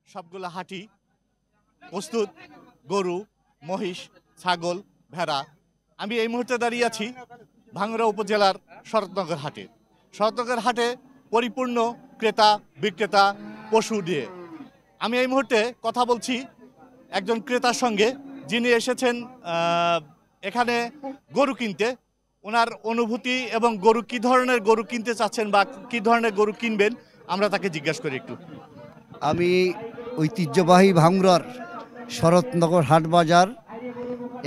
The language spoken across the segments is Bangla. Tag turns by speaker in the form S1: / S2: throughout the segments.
S1: সবগুলো হাটই প্রস্তুত, গরু, মহিষ, ছাগল, ভেড়া। আমি এই মুহূর্তে দাঁড়িয়ে আছি ভাঙ্গুড়া উপজেলার শরৎনগর হাটে। শরৎনগর হাটে পরিপূর্ণ ক্রেতা বিক্রেতা পশু দিয়ে। আমি এই মুহূর্তে কথা বলছি একজন ক্রেতার সঙ্গে, যিনি এসেছেন এখানে গরু কিনতে। ওনার অনুভূতি এবং গরু কি ধরনের গরু কিনতে চাচ্ছেন বা কি ধরনের গরু কিনবেন আমরা তাকে জিজ্ঞাসা করি একটু।
S2: আমি ঐতিহ্যবাহী ভাঙ্গুড়ার শরৎনগর হাট বাজার,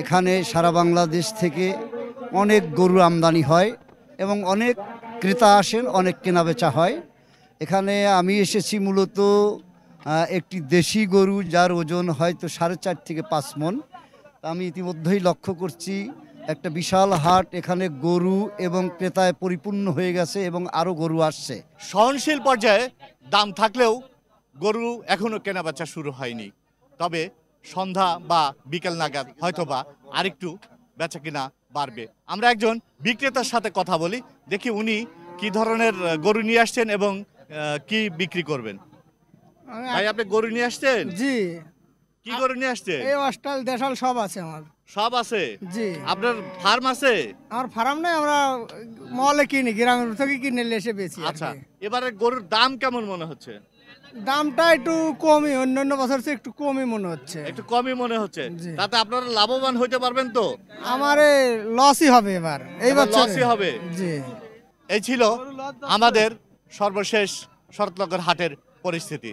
S2: এখানে সারা বাংলাদেশ থেকে অনেক গরু আমদানি হয় এবং অনেক ক্রেতা আসেন, অনেক কেনাবেচা হয়। এখানে আমি এসেছি মূলত একটি দেশি গরু যার ওজন হয়তো 4.5 থেকে 5 মণ। আমি ইতিমধ্যেই লক্ষ্য করছি একটা বিশাল হাট, এখানে গরু এবং ক্রেতায় পরিপূর্ণ হয়ে গেছে এবং আরও গরু আসছে।
S1: সহনশীল পর্যায়ে দাম থাকলেও গরু এখনো কেনাবেচা শুরু হয়নি, তবে সন্ধ্যা বা বিকেল নাগাদ হয়তোবা আরেকটু বেচা কিনা বাড়বে। আমরা একজন বিক্রেতার সাথে কথা বলি, দেখি উনি কি ধরনের গরু নিয়ে আসছেন এবং কি বিক্রি করবেন। ভাই, আপনি গরু নিয়ে আসছেন?
S3: জি,
S1: কি গরু নিয়ে আসছেন?
S3: এই অস্টাল দেশাল সব আছে আমার।
S1: সব আছে?
S3: জি,
S1: আপনার ফার্ম আছে?
S3: আমার ফার্ম নাই, আমরা মলে কিনি, গ্রামের থেকে কিনে নিয়ে এসে বেচি।
S1: আচ্ছা, এবারে গরুর দাম কেমন মনে হচ্ছে?
S3: দামটা একটু কমই, অন্যান্য বছর চেয়ে একটু কমই মনে হচ্ছে।
S1: একটু কমই মনে হচ্ছে।
S3: জি।
S1: তাতে আপনারা লাভবান হইতে পারবেন তো?
S3: আমার লসই হবে এবার, এই
S1: এবার
S3: বছর
S1: লসই হবে।
S3: জি।
S1: এই ছিল আমাদের সর্বশেষ শরৎনগর হাটের পরিস্থিতি।